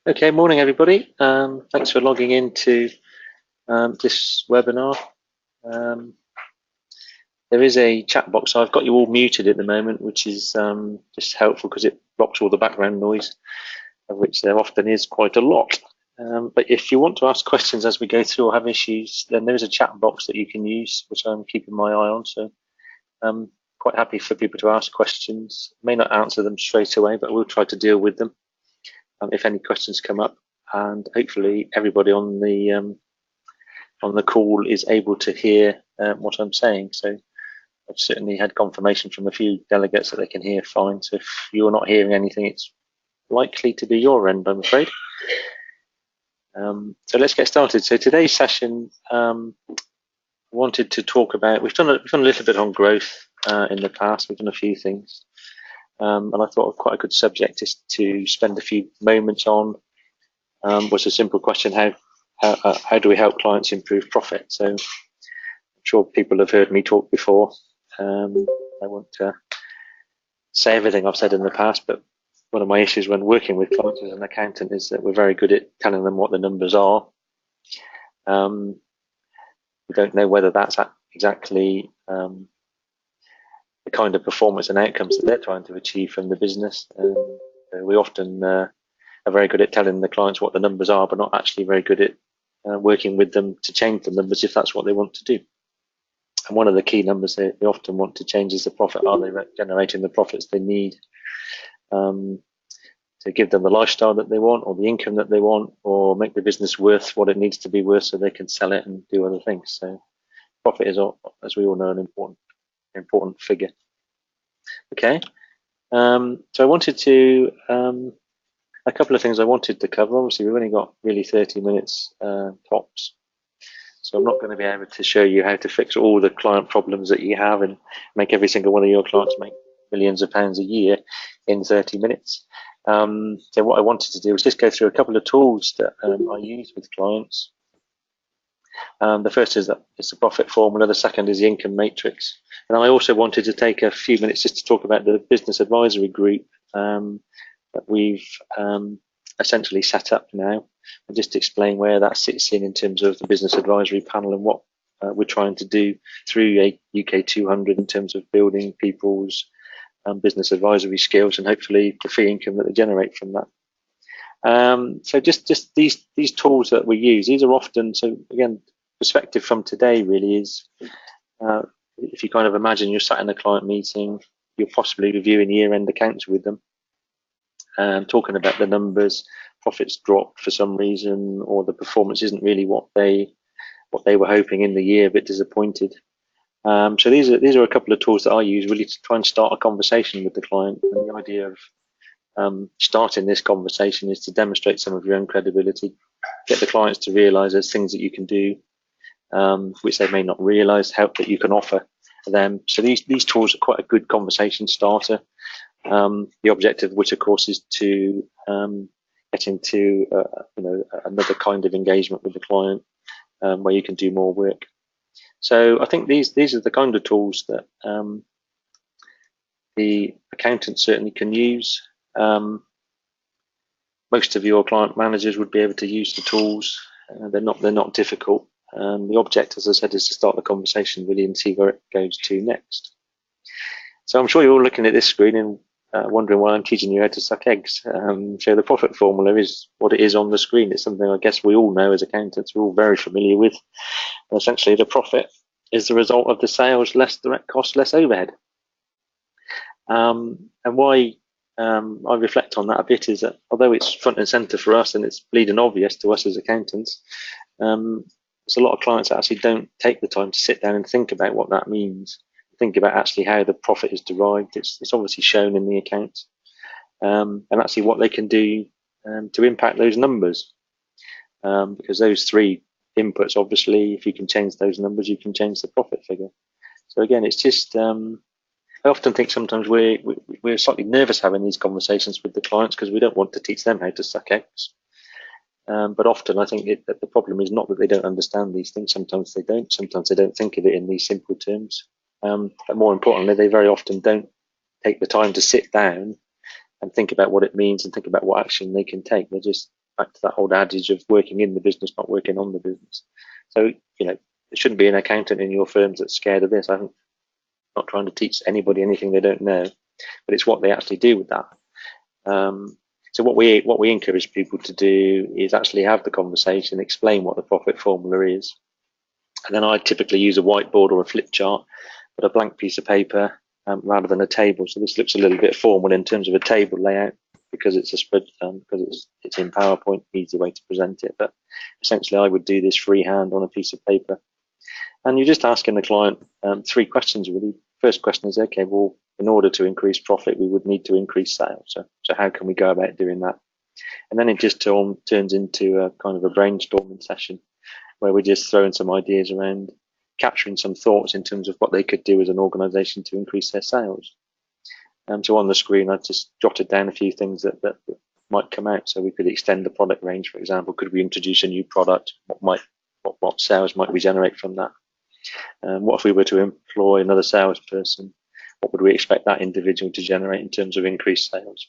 Okay, morning everybody. Thanks for logging into this webinar. There is a chat box. I've got you all muted at the moment, which is just helpful because it blocks all the background noise, of which there often is quite a lot. But if you want to ask questions as we go through or have issues, then there is a chat box that you can use, which I'm keeping my eye on. So I'm quite happy for people to ask questions. May not answer them straight away, but we'll try to deal with them if any questions come up. And hopefully everybody on the call is able to hear what I'm saying. So I've certainly had confirmation from a few delegates that they can hear fine. So if you're not hearing anything, it's likely to be your end, I'm afraid. So let's get started. So today's session, wanted to talk about, we've done a little bit on growth in the past. We've done a few things. And I thought quite a good subject is to spend a few moments on was a simple question: how do we help clients improve profit? So I'm sure people have heard me talk before. I won't say everything I've said in the past, but one of my issues when working with clients as an accountant is that we're very good at telling them what the numbers are. We don't know whether that's exactly the kind of performance and outcomes that they're trying to achieve from the business. We often are very good at telling the clients what the numbers are, but not actually very good at working with them to change the numbers if that's what they want to do. And one of the key numbers they often want to change is the profit. Are they generating the profits they need to give them the lifestyle that they want, or the income that they want, or make the business worth what it needs to be worth so they can sell it and do other things? So profit is, as we all know, an important figure. Okay, so I wanted to a couple of things I wanted to cover. Obviously, we've only got really 30 minutes tops, so I'm not going to be able to show you how to fix all the client problems that you have and make every single one of your clients make millions of pounds a year in 30 minutes. So what I wanted to do was just go through a couple of tools that I use with clients. The first is the profit formula. The second is the income matrix. And I also wanted to take a few minutes just to talk about the business advisory group that we've essentially set up now, and just explain where that sits in terms of the business advisory panel and what we're trying to do through a UK200 in terms of building people's business advisory skills and hopefully the fee income that they generate from that. So just these tools that we use, these are often, so again, perspective from today really is, if you kind of imagine you're sat in a client meeting, you're possibly reviewing year-end accounts with them, talking about the numbers, profits dropped for some reason, or the performance isn't really what they were hoping in the year, a bit disappointed. So these are a couple of tools that I use really to try and start a conversation with the client. And the idea of starting this conversation is to demonstrate some of your own credibility, get the clients to realise there's things that you can do which they may not realise, help that you can offer them. So these tools are quite a good conversation starter. The objective of which, of course, is to get into another kind of engagement with the client where you can do more work. So I think these are the kind of tools that the accountant certainly can use. Most of your client managers would be able to use the tools. They're not difficult. The object, as I said, is to start the conversation really and see where it goes to next. So I'm sure you're all looking at this screen and wondering why I'm teaching you how to suck eggs. So the profit formula is what it is on the screen. It's something I guess we all know as accountants, we're all very familiar with. And essentially, the profit is the result of the sales less direct cost, less overhead. And why I reflect on that a bit is that although it's front and centre for us and it's bleeding obvious to us as accountants, there's a lot of clients that actually don't take the time to sit down and think about what that means. Think about actually how the profit is derived. It's obviously shown in the account, and actually what they can do to impact those numbers, because those three inputs, obviously, if you can change those numbers, you can change the profit figure. So again, it's just I often think sometimes we're slightly nervous having these conversations with the clients because we don't want to teach them how to suck eggs. But often I think that the problem is not that they don't understand these things. Sometimes they don't. Sometimes they don't think of it in these simple terms. But more importantly, they very often don't take the time to sit down and think about what it means and think about what action they can take. They just back to that old adage of working in the business, not working on the business. So, there shouldn't be an accountant in your firms that's scared of this. I'm not trying to teach anybody anything they don't know, but it's what they actually do with that. So what we encourage people to do is actually have the conversation, explain what the profit formula is, and then I typically use a whiteboard or a flip chart, but a blank piece of paper rather than a table. So this looks a little bit formal in terms of a table layout because it's a spread, because it's in PowerPoint, easy way to present it. But essentially, I would do this freehand on a piece of paper, and you're just asking the client 3 questions really. First question is, okay, well, in order to increase profit, we would need to increase sales. So how can we go about doing that? And then it just turns into a kind of a brainstorming session where we're just throwing some ideas around, capturing some thoughts in terms of what they could do as an organisation to increase their sales. So on the screen, I just jotted down a few things that might come out. So we could extend the product range, for example. Could we introduce a new product? What sales might we generate from that? What if we were to employ another salesperson? What would we expect that individual to generate in terms of increased sales?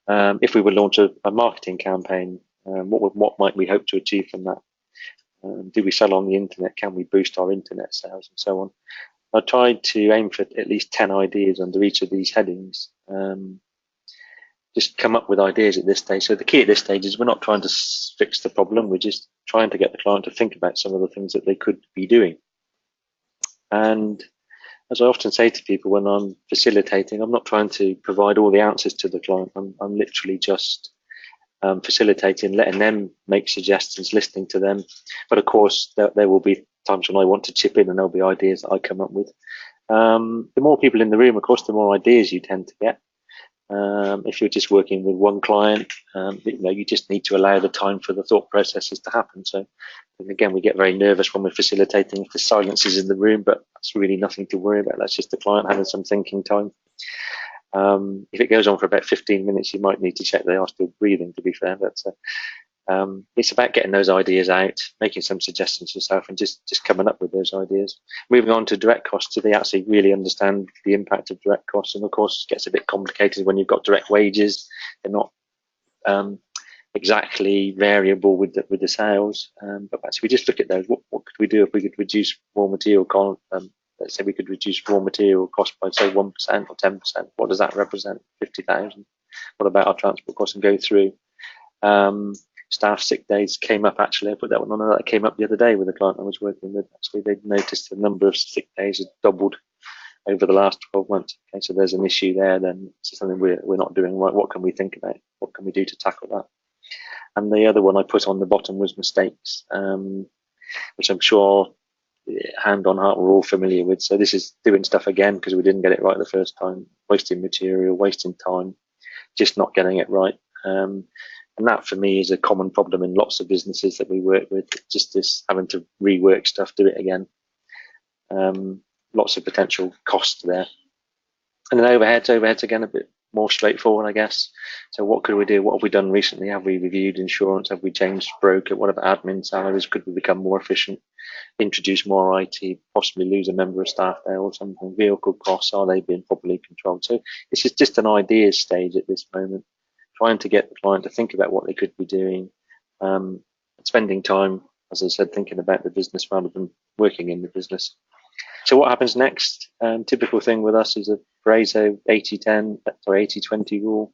If we would launch a marketing campaign, what might we hope to achieve from that? Do we sell on the internet? Can we boost our internet sales and so on? I tried to aim for at least 10 ideas under each of these headings. Just come up with ideas at this stage. So the key at this stage is we're not trying to fix the problem. We're just trying to get the client to think about some of the things that they could be doing. And as I often say to people when I'm facilitating, I'm not trying to provide all the answers to the client. I'm literally just facilitating, letting them make suggestions, listening to them. But of course, there will be times when I want to chip in and there'll be ideas that I come up with. The more people in the room, of course, the more ideas you tend to get. If you're just working with one client, you just need to allow the time for the thought processes to happen. So again, we get very nervous when we're facilitating if the silence is in the room, but that's really nothing to worry about. That's just the client having some thinking time. If it goes on for about 15 minutes, you might need to check they are still breathing, to be fair. But it's about getting those ideas out, making some suggestions yourself, and just coming up with those ideas. Moving on to direct costs, so they actually really understand the impact of direct costs. And of course, it gets a bit complicated when you've got direct wages. They're not exactly variable with the sales. But actually, we just look at those. What could we do if we could reduce raw material cost? Let's say we could reduce raw material cost by, say, 1% or 10%. What does that represent? 50,000. What about our transport costs? And go through. Staff sick days came up, actually. I put that one on. That came up the other day with a client I was working with. Actually, they'd noticed the number of sick days had doubled over the last 12 months. Okay, so there's an issue there. Then it's something we're not doing right. What can we think about? What can we do to tackle that? And the other one I put on the bottom was mistakes, which I'm sure, hand on heart, we're all familiar with. So this is doing stuff again because we didn't get it right the first time, wasting material, wasting time, just not getting it right. And that for me is a common problem in lots of businesses that we work with, just this having to rework stuff, do it again. Lots of potential costs there. And then overheads again, a bit more straightforward, I guess. So what could we do? What have we done recently? Have we reviewed insurance? Have we changed broker? What about admin salaries? Could we become more efficient? Introduce more IT, possibly lose a member of staff there or something? Vehicle costs, are they being properly controlled? So this is just an ideas stage at this moment, trying to get the client to think about what they could be doing, spending time, as I said, thinking about the business rather than working in the business. So what happens next? Typical thing with us is a Pareto 80-10 or 80-20 rule.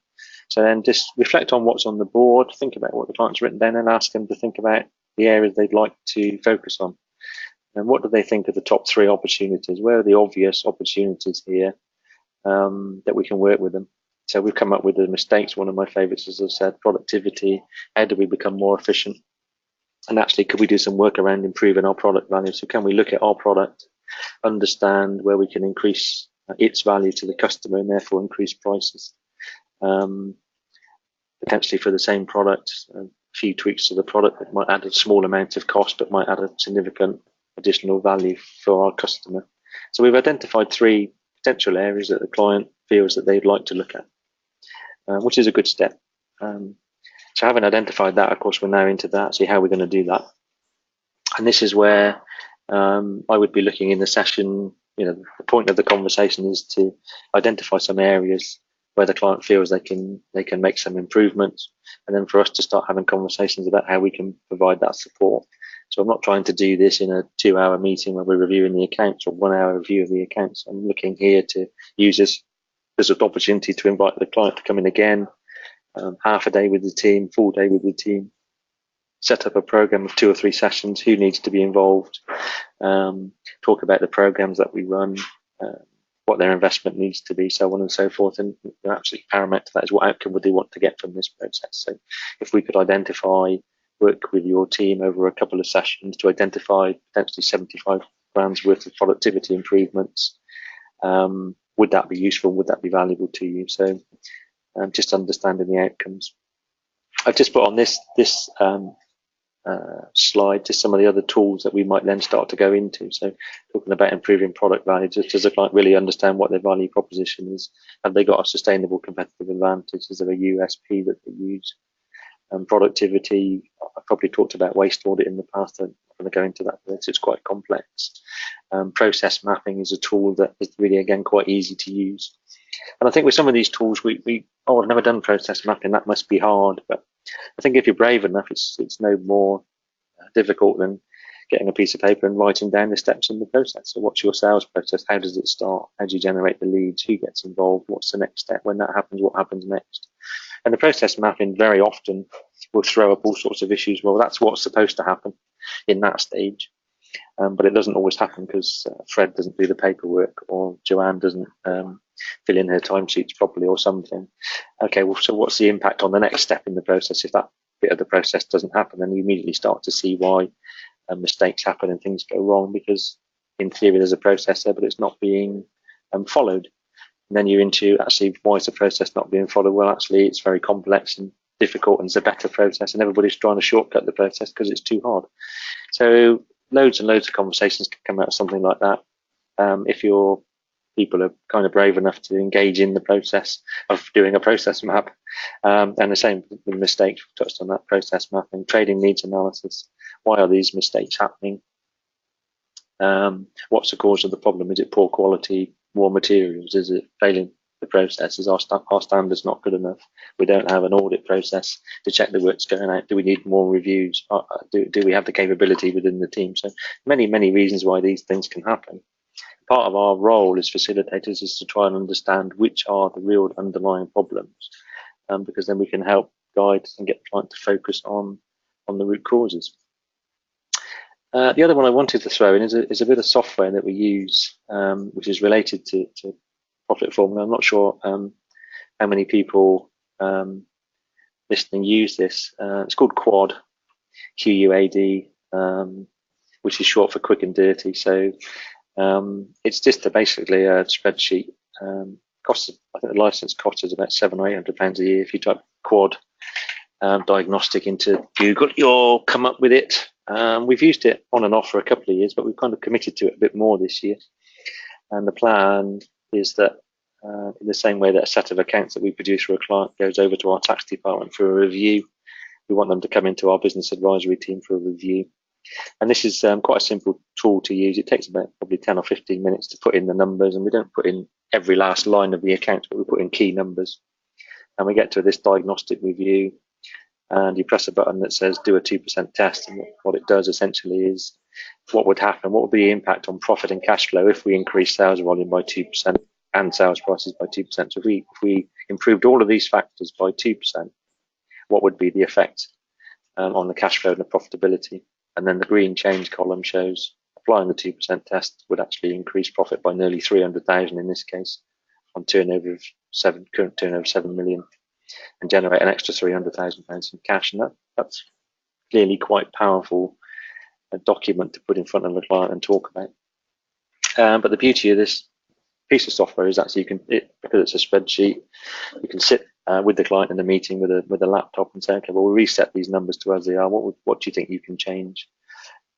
So then just reflect on what's on the board, think about what the client's written down, and ask them to think about the areas they'd like to focus on. And what do they think are the top 3 opportunities? Where are the obvious opportunities here that we can work with them? So we've come up with the mistakes. One of my favorites, as I said, productivity. How do we become more efficient? And actually, could we do some work around improving our product value? So can we look at our product, understand where we can increase its value to the customer and therefore increase prices? Potentially for the same product, a few tweaks to the product that might add a small amount of cost but might add a significant additional value for our customer. So we've identified 3 potential areas that the client feels that they'd like to look at, which is a good step. So having identified that, of course, we're now into that, see how we're going to do that. And this is where I would be looking in the session, the point of the conversation is to identify some areas where the client feels they can make some improvements, and then for us to start having conversations about how we can provide that support. So I'm not trying to do this in a 2-hour meeting where we're reviewing the accounts or 1-hour review of the accounts. I'm looking here to use this as an opportunity to invite the client to come in again, half a day with the team, full day with the team, set up a program of 2 or 3 sessions, who needs to be involved, talk about the programs that we run, what their investment needs to be, so on and so forth. And absolutely paramount to that is what outcome would they want to get from this process. So if we could work with your team over a couple of sessions to identify potentially 75 grand's worth of productivity improvements, would that be useful? Would that be valuable to you? So just understanding the outcomes. I've just put on this slide just some of the other tools that we might then start to go into. So talking about improving product value, does the client really understand what their value proposition is? Have they got a sustainable competitive advantage? Is there a USP that they use? Productivity, I've probably talked about waste audit in the past. I'm going to go into that, but it's quite complex. Process mapping is a tool that is really, again, quite easy to use. And I think with some of these tools, I've never done process mapping, that must be hard. But I think if you're brave enough, it's no more difficult than getting a piece of paper and writing down the steps in the process. So what's your sales process? How does it start? How do you generate the leads? Who gets involved? What's the next step? When that happens, what happens next? And the process mapping very often will throw up all sorts of issues. Well, that's what's supposed to happen in that stage. But it doesn't always happen because Fred doesn't do the paperwork, or Joanne doesn't fill in her timesheets properly or something. Okay, well, so what's the impact on the next step in the process? If that bit of the process doesn't happen, then you immediately start to see why mistakes happen and things go wrong, because in theory there's a process there, but it's not being followed. And then you're into, actually, why is the process not being followed? Well, actually, it's very complex and difficult, and it's a better process, and everybody's trying to shortcut the process because it's too hard. So loads and loads of conversations can come out of something like that. If your people are kind of brave enough to engage in the process of doing a process map, and the same with mistakes, we touched on that, process mapping, trading needs analysis. Why are these mistakes happening? What's the cause of the problem? Is it poor quality raw materials? Is it failing the process? Is our standards not good enough? We don't have an audit process to check the work's going out. Do we need more reviews? Do we have the capability within the team? So many reasons why these things can happen. Part of our role as facilitators is to try and understand which are the real underlying problems, because then we can help guide and get the client to focus on the root causes. The other one I wanted to throw in is a bit of software that we use, which is related to profit formula. I'm not sure how many people listening use this. It's called Quad, QUAD, which is short for quick and dirty. So it's just basically a spreadsheet. I think the license cost is about £700 or £800 a year. If you type Quad diagnostic into Google, you'll come up with it. We've used it on and off for a couple of years, but we've kind of committed to it a bit more this year. And the plan is that in the same way that a set of accounts that we produce for a client goes over to our tax department for a review, we want them to come into our business advisory team for a review. And this is quite a simple tool to use. It takes about probably 10 or 15 minutes to put in the numbers, and we don't put in every last line of the account, but we put in key numbers. And we get to this diagnostic review, and you press a button that says do a 2% test. And what it does essentially is what would happen, what would be the impact on profit and cash flow if we increase sales volume by 2% and sales prices by 2%. So if we improved all of these factors by 2%, what would be the effect on the cash flow and the profitability? And then the green change column shows applying the 2% test would actually increase profit by nearly 300,000 in this case, on turnover of current turnover of 7 million, and generate an extra £300,000 in cash. And that's clearly quite powerful a document to put in front of the client and talk about. But the beauty of this piece of software is actually because it's a spreadsheet, you can sit with the client in the meeting with a laptop and say, okay, well, we'll reset these numbers to as they are. What do you think you can change?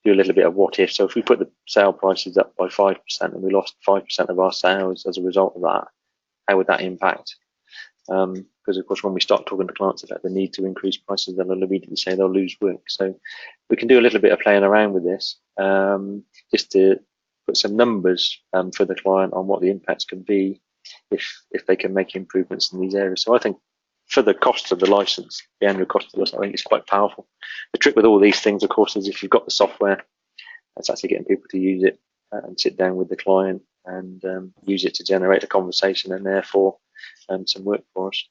Do a little bit of what if. So if we put the sale prices up by 5% and we lost 5% of our sales as a result of that, how would that impact? Because of course, when we start talking to clients about the need to increase prices, they'll immediately say they'll lose work. So we can do a little bit of playing around with this, just to put some numbers for the client on what the impacts could be. if they can make improvements in these areas. So I think for the cost of the license, the annual cost of the license, I think it's quite powerful. The trick with all these things, of course, is if you've got the software, that's actually getting people to use it and sit down with the client and use it to generate a conversation and therefore some work for us.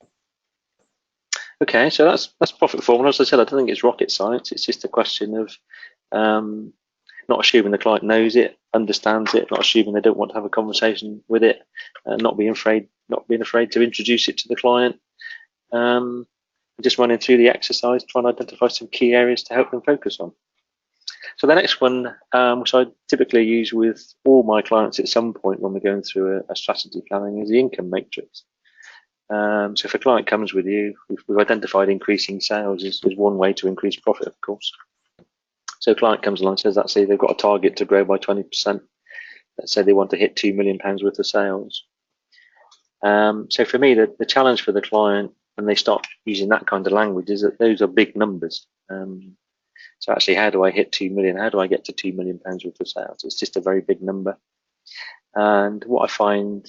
Okay, so that's profit formula. As I said, I don't think it's rocket science. It's just a question of not assuming the client knows it, understands it, not assuming they don't want to have a conversation with it, not being afraid to introduce it to the client. Just running through the exercise, trying to identify some key areas to help them focus on. So the next one, which I typically use with all my clients at some point when we're going through a strategy planning, is the income matrix. So if a client comes with you, we've identified increasing sales is one way to increase profit, of course. So a client comes along and says, let's say they've got a target to grow by 20%. Let's say they want to hit £2 million worth of sales. So for me, the challenge for the client when they start using that kind of language is that those are big numbers. So actually, how do I hit 2 million? How do I get to £2 million worth of sales? It's just a very big number. And what I find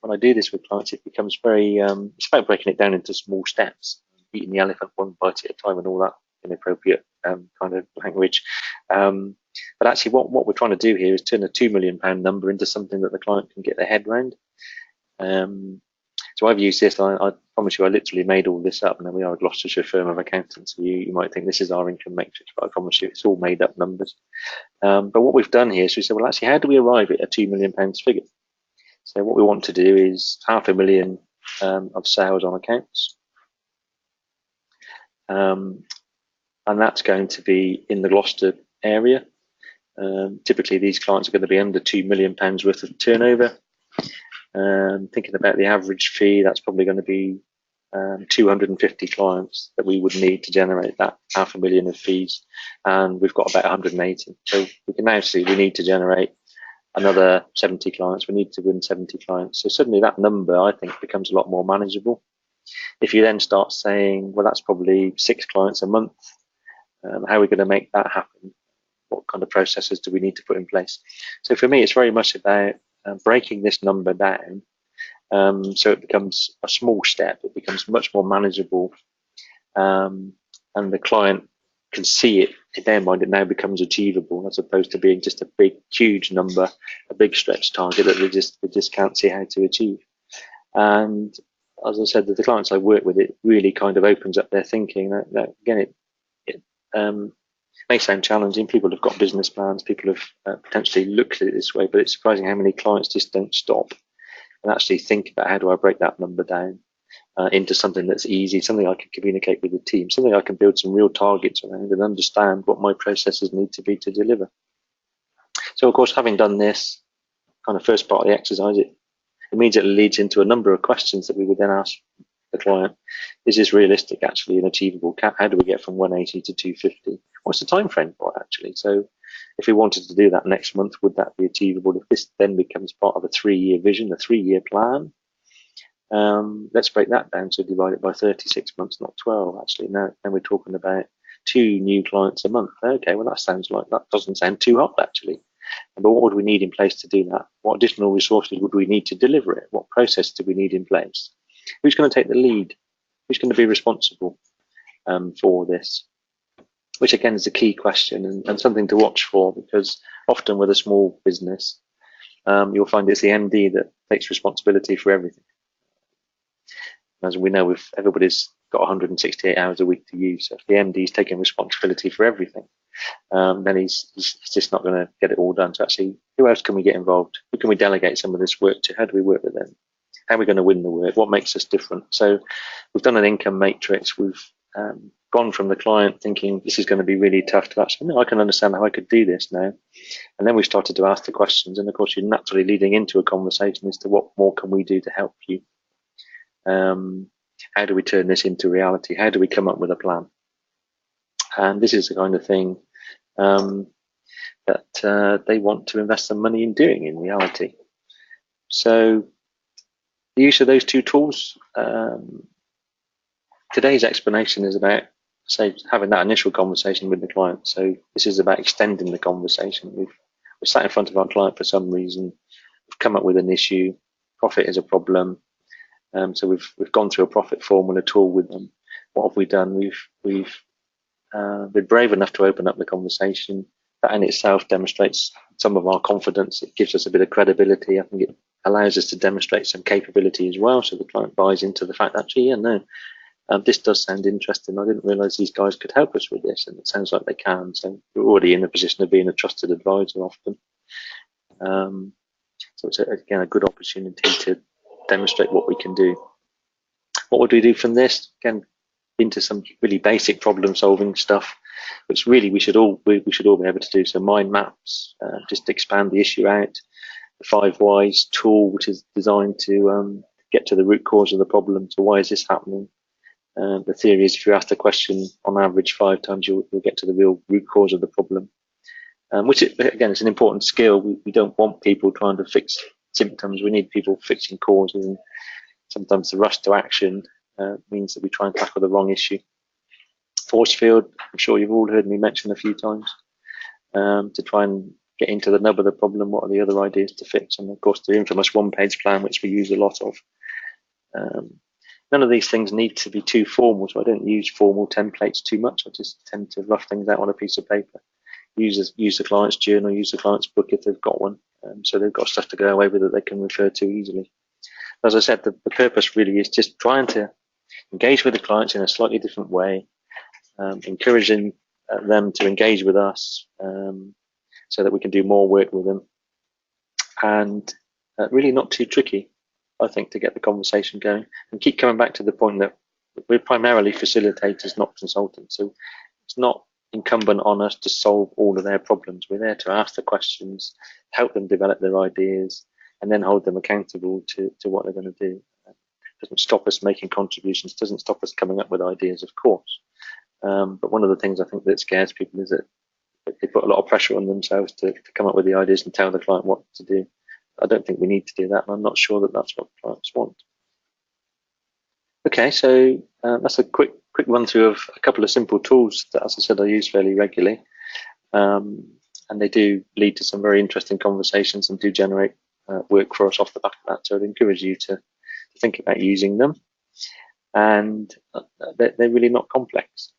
when I do this with clients, it becomes very, it's about breaking it down into small steps, eating the elephant one bite at a time and all that inappropriate kind of language. But actually what we're trying to do here is turn a £2 million number into something that the client can get their head around. So I've used this, I promise you I literally made all this up, and we are a Gloucestershire firm of accountants, so you might think this is our income matrix, but I promise you it's all made up numbers. But what we've done here is we said, well actually how do we arrive at a £2 million figure? So what we want to do is £500,000 of sales on accounts. And that's going to be in the Gloucester area. Typically these clients are going to be under £2 million worth of turnover. Thinking about the average fee, that's probably going to be 250 clients that we would need to generate that £500,000 of fees, and we've got about 180. So we can now see we need to generate another 70 clients. We need to win 70 clients. So suddenly that number, I think, becomes a lot more manageable. If you then start saying, well, that's probably 6 clients a month, how are we going to make that happen? What kind of processes do we need to put in place? So for me, it's very much about breaking this number down so it becomes a small step, it becomes much more manageable, and the client can see it in their mind. It now becomes achievable as opposed to being just a big, huge number, a big stretch target that they just can't see how to achieve. And as I said, the clients I work with, it really kind of opens up their thinking. That again, it may sound challenging. People have got business plans. People have potentially looked at it this way, but it's surprising how many clients just don't stop and actually think about how do I break that number down into something that's easy, something I can communicate with the team, something I can build some real targets around and understand what my processes need to be to deliver. So, of course, having done this kind of first part of the exercise, it immediately leads into a number of questions that we would then ask the client. Is this realistic, actually, and achievable? How do we get from 180 to 250? What's the time frame for it, actually? So if we wanted to do that next month, would that be achievable? If this then becomes part of a 3-year vision, a 3-year plan, let's break that down. So divide it by 36 months, not 12, actually. Now we're talking about 2 new clients a month. Okay, well, that doesn't sound too hot, actually. But what would we need in place to do that? What additional resources would we need to deliver it? What process do we need in place? Who's going to take the lead? Who's going to be responsible for this? Which again is a key question and something to watch for, because often with a small business, you'll find it's the MD that takes responsibility for everything. As we know, everybody's got 168 hours a week to use. So if the MD is taking responsibility for everything, then he's just not going to get it all done. So actually, who else can we get involved? Who can we delegate some of this work to? How do we work with them? How are we going to win the work? What makes us different? So we've done an income matrix. We've gone from the client thinking this is going to be really tough to actually, no, I can understand how I could do this now. And then we started to ask the questions. And of course, you're naturally leading into a conversation as to what more can we do to help you? How do we turn this into reality? How do we come up with a plan? And this is the kind of thing that they want to invest some money in doing in reality. So the use of those 2 tools, today's explanation is about, say, having that initial conversation with the client. So this is about extending the conversation. We're sat in front of our client for some reason. We've come up with an issue, profit is a problem. So we've gone through a profit formula tool with them. What have we done? We've been brave enough to open up the conversation. That in itself demonstrates some of our confidence. It gives us a bit of credibility. I think it allows us to demonstrate some capability as well, so the client buys into the fact that, actually, yeah, no, this does sound interesting. I didn't realise these guys could help us with this, and it sounds like they can. So we're already in a position of being a trusted advisor often. So it's, again, a good opportunity to demonstrate what we can do. What would we do from this? Again, into some really basic problem solving stuff, which really we should all be able to do. So mind maps, just expand the issue out. The 5 whys tool, which is designed to get to the root cause of the problem. So why is this happening? The theory is if you ask the question on average 5 times, you'll get to the real root cause of the problem. Which, again, is an important skill. We don't want people trying to fix symptoms. We need people fixing causes, and sometimes the rush to action means that we try and tackle the wrong issue. Force field, I'm sure you've all heard me mention a few times, to try and get into the nub of the problem. What are the other ideas to fix? And of course, the infamous one-page plan, which we use a lot of. None of these things need to be too formal, so I don't use formal templates too much. I just tend to rough things out on a piece of paper. Use the client's journal, use the client's book if they've got one, so they've got stuff to go away with that they can refer to easily. As I said, the purpose really is just trying to engage with the clients in a slightly different way, encouraging them to engage with us, so that we can do more work with them, and really not too tricky, I think, to get the conversation going. And keep coming back to the point that we're primarily facilitators, not consultants, so it's not incumbent on us to solve all of their problems. We're there to ask the questions, help them develop their ideas, and then hold them accountable to what they're going to do. It doesn't stop us making contributions, doesn't stop us coming up with ideas, of course. But one of the things I think that scares people is that they put a lot of pressure on themselves to come up with the ideas and tell the client what to do. I don't think we need to do that, and I'm not sure that that's what clients want. Okay, so that's a quick run through of a couple of simple tools that, as I said, I use fairly regularly, and they do lead to some very interesting conversations and do generate work for us off the back of that. So I'd encourage you to think about using them, and they're really not complex.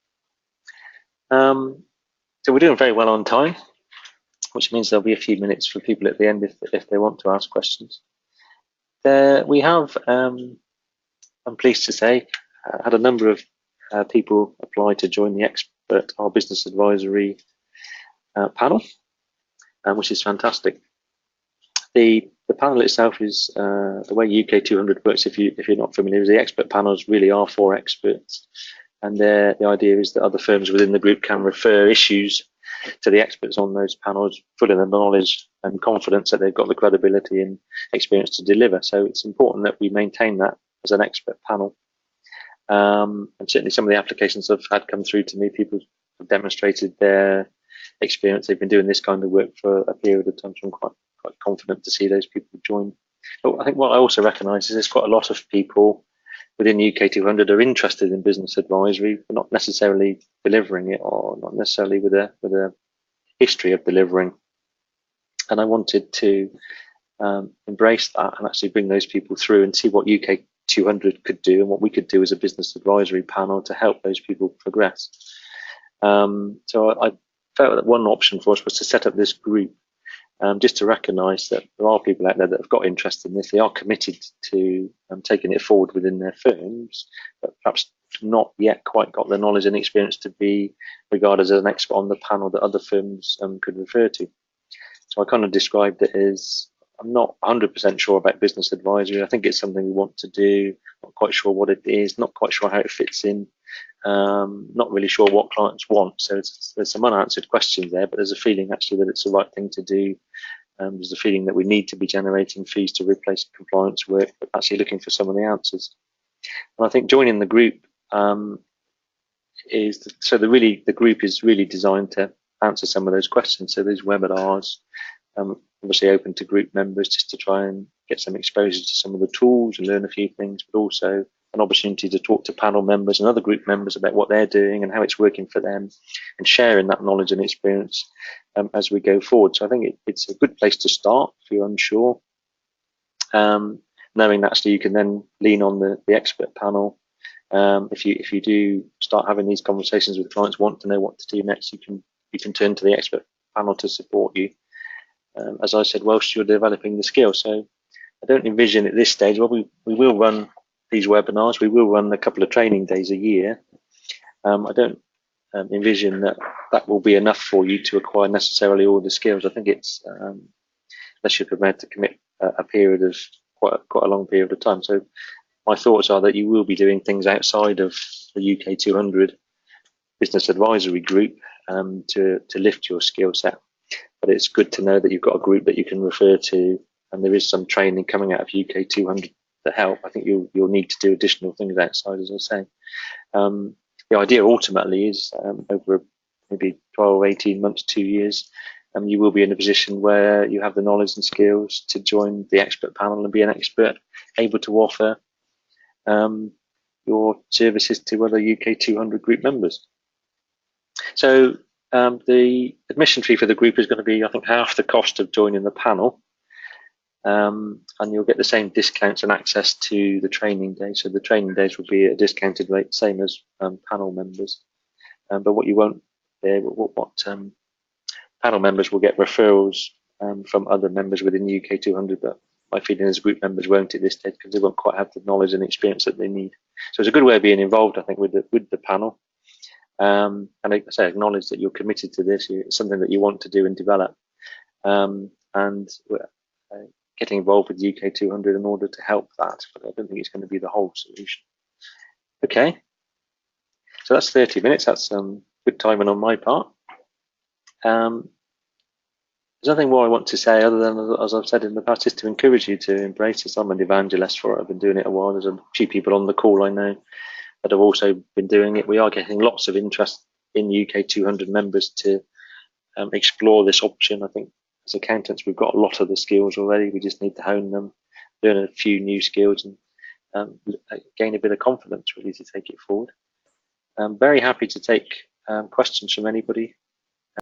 So we're doing very well on time, which means there'll be a few minutes for people at the end if they want to ask questions. We have, I'm pleased to say, had a number of people apply to join our business advisory panel, which is fantastic. The panel itself is the way UK200 works. If you're not familiar, the expert panels really are for experts, and the idea is that other firms within the group can refer issues to the experts on those panels, full of the knowledge and confidence that they've got the credibility and experience to deliver. So it's important that we maintain that as an expert panel. And certainly some of the applications I've had come through to me, people have demonstrated their experience. They've been doing this kind of work for a period of time, so I'm quite confident to see those people join. But I think what I also recognise is there's quite a lot of people within UK200 are interested in business advisory, but not necessarily delivering it, or not necessarily with a history of delivering. And I wanted to embrace that and actually bring those people through and see what UK200 could do and what we could do as a business advisory panel to help those people progress. So I felt that one option for us was to set up this group, just to recognise that there are people out there that have got interest in this. They are committed to taking it forward within their firms, but perhaps not yet quite got the knowledge and experience to be regarded as an expert on the panel that other firms could refer to. So I kind of described it as, I'm not 100% sure about business advisory. I think it's something we want to do, not quite sure what it is, not quite sure how it fits in, not really sure what clients want. So there's some unanswered questions there, but there's a feeling actually that it's the right thing to do. There's a feeling that we need to be generating fees to replace compliance work, but actually looking for some of the answers. And I think joining the group the group is really designed to answer some of those questions. So these webinars, obviously open to group members just to try and get some exposure to some of the tools and learn a few things, but also an opportunity to talk to panel members and other group members about what they're doing and how it's working for them, and sharing that knowledge and experience as we go forward. So I think it's a good place to start if you're unsure. knowing actually you can then lean on the expert panel. If you do start having these conversations with clients, want to know what to do next, you can turn to the expert panel to support you. As I said, whilst you're developing the skill. So I don't envision at this stage, well, we will run these webinars, we will run a couple of training days a year. I don't envision that will be enough for you to acquire necessarily all the skills. I think it's, unless you're prepared to commit a period of quite a long period of time. So my thoughts are that you will be doing things outside of the UK200 Business Advisory Group to lift your skill set. But it's good to know that you've got a group that you can refer to, and there is some training coming out of UK200 to help. I think you'll need to do additional things outside, as I was saying. The idea ultimately is over maybe 12, 18 months, 2 years, you will be in a position where you have the knowledge and skills to join the expert panel and be an expert, able to offer your services to other UK200 group members. So the admission fee for the group is going to be, I think, half the cost of joining the panel, and you'll get the same discounts and access to the training days. So the training days will be at a discounted rate, same as panel members. But what you won't, panel members will get referrals from other members within the UK200, but my feeling is group members won't at this stage because they won't quite have the knowledge and experience that they need. So it's a good way of being involved, I think, with the panel. And like I say, acknowledge that you're committed to this. It's something that you want to do and develop. And getting involved with UK200 in order to help that, but I don't think it's going to be the whole solution. Okay, so that's 30 minutes. That's good timing on my part. There's nothing more I want to say other than, as I've said in the past, is to encourage you to embrace this. I'm an evangelist for it. I've been doing it a while. There's a few people on the call I know that have also been doing it. We are getting lots of interest in UK200 members to explore this option. I think as accountants, we've got a lot of the skills already. We just need to hone them, learn a few new skills, and gain a bit of confidence really to take it forward. I'm very happy to take questions from anybody